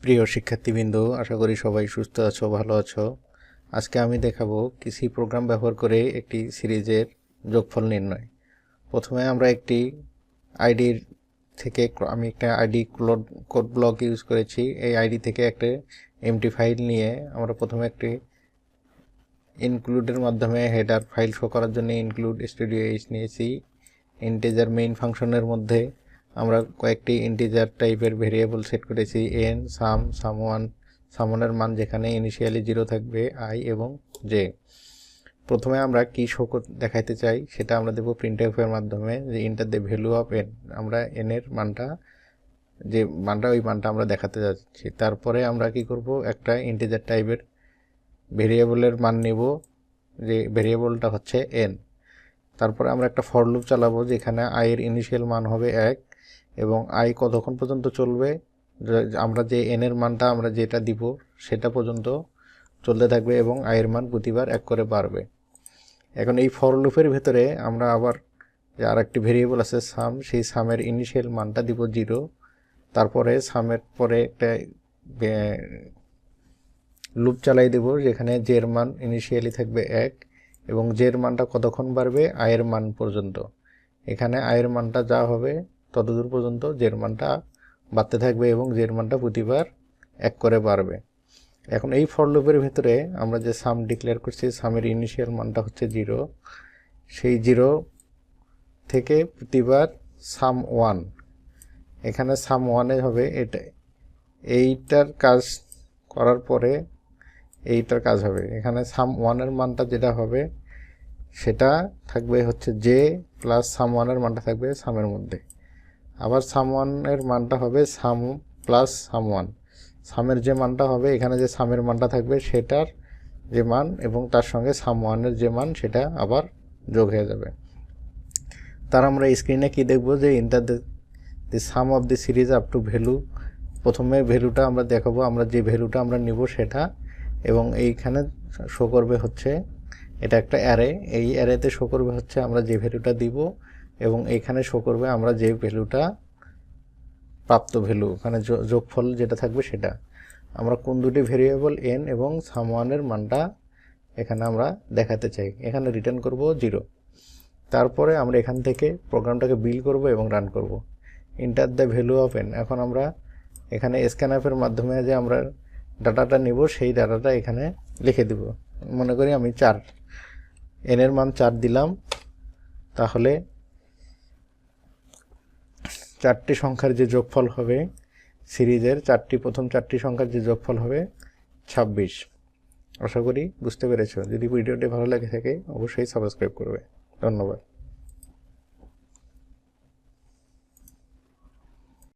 প্রিয় শিক্ষার্থীবৃন্দ, আশা করি সবাই সুস্থ আছো, ভালো আছো। আজকে আমি দেখাবো সি প্রোগ্রাম ব্যবহার করে একটি সিরিজের যোগফল নির্ণয়। প্রথমে আমরা একটি আইডির থেকে আমি একটা আইডি কোড ব্লক ইউজ করেছি। এই আইডি থেকে একটা এমটি ফাইল নিয়ে আমরা প্রথমে একটি ইনক্লুডের মাধ্যমে হেডার ফাইল শো করার জন্য ইনক্লুড স্টুডিও এইচ নিয়েছি। ইন্টিজার মেইন ফাংশনের মধ্যে আমরা কয়েকটি ইন্টিজার টাইপের ভেরিয়েবল সেট করেছি, এন, সাম, সামওয়ানের মান যেখানে ইনিশিয়ালি 0 থাকবে, আই এবং জে। প্রথমে আমরা কি শো দেখাইতে চাই সেটা আমরা দেবো প্রিন্টএফ এর মাধ্যমে, যে enter the value of N. আমরা এন এর মানটা ওই মানটা আমরা দেখাতে যাচ্ছি। তারপরে আমরা কি করব, একটা ইন্টিজার টাইপের ভেরিয়েবলের মান নেব, যে ভেরিয়েবলটা হচ্ছে এন। তারপরে আমরা একটা ফর লুপ চালাবো যেখানে আই এর ইনিশিয়াল মান হবে 1 এবং আই কতক্ষণ পর্যন্ত চলবে, আমরা যে এন এর মানটা আমরা যেটা দিব সেটা পর্যন্ত চলতে থাকবে এবং আই এর মান প্রতিবার 1 করে বাড়বে। এখন এই ফর লুপের ভেতরে আমরা আবার যে আরেকটি ভেরিয়েবল আছে সাম, সেই সামের ইনিশিয়াল মানটা দিব 0। তারপরে সামের পরে একটা লুপ চালাই দেব যেখানে জের মান ইনিশিয়ালি থাকবে 1 এবং জের মানটা কতক্ষণ বাড়বে, আয়ের মান পর্যন্ত। এখানে আয়ের মানটা যা হবে ততদূর পর্যন্ত জের মানটা বাড়তে থাকবে এবং জের মানটা প্রতিবার 1 করে বাড়বে। এখন এই ফর লুপের ভিতরে আমরা যে সাম ডিক্লেয়ার করছি, সামের ইনিশিয়াল মানটা হচ্ছে 0। সেই 0 থেকে প্রতিবার সাম 1, এখানে সাম 1 হবে এটা, এইটার কাজ করার পরে এইটার কাজ হবে। এখানে সাম 1 এর মানটা যেটা হবে সেটা থাকবে হচ্ছে জে প্লাস সাম 1 এর মানটা থাকবে সামের মধ্যে। আবার সাম 1 এর মানটা হবে সাম প্লাস সাম 1। সামের যে মানটা হবে, এখানে যে সামের মানটা থাকবে সেটার যে মান এবং তার সঙ্গে সাম 1 এর যে মান সেটা আবার যোগ হয়ে যাবে। তার আমরা স্ক্রিনে কি দেখব, যে inter the some of the series up to value. প্রথমে ভ্যালুটা আমরা দেখাবো, আমরা যে ভ্যালুটা আমরা নিব সেটা, এবং এইখানে শো করবে হচ্ছে এটা একটা অ্যারে, এই অ্যারেতে শো করবে হচ্ছে আমরা যে ভ্যালুটা দিব এবং এইখানে শো করবে আমরা যে ভ্যালুটা প্রাপ্ত ভ্যালু, ওখানে যোগফল যেটা থাকবে সেটা। আমরা কোন দুটি ভেরিয়েবল এন এবং সাম 1 এর মানটা এখানে আমরা দেখাতে চাই, এখানে রিটার্ন করব 0। তারপরে আমরা এখান থেকে প্রোগ্রামটাকে বিল করব এবং রান করব। Enter the value of N, এখন আমরা এখানে স্ক্যানআপের মাধ্যমে যে আমরা ডাটাটা নিব সেই ডাটাটা এখানে লিখে দিব। মনে করি আমি 4, এন এর মান 4 দিলাম, তাহলে 4টি সংখ্যার যে যোগফল হবে সিরিজের, প্রথম 4টি সংখ্যার যে যোগফল হবে 26। আশা করি বুঝতে পেরেছো। যদি ভিডিওটি ভালো লাগে থাকে অবশ্যই সাবস্ক্রাইব করবে। ধন্যবাদ।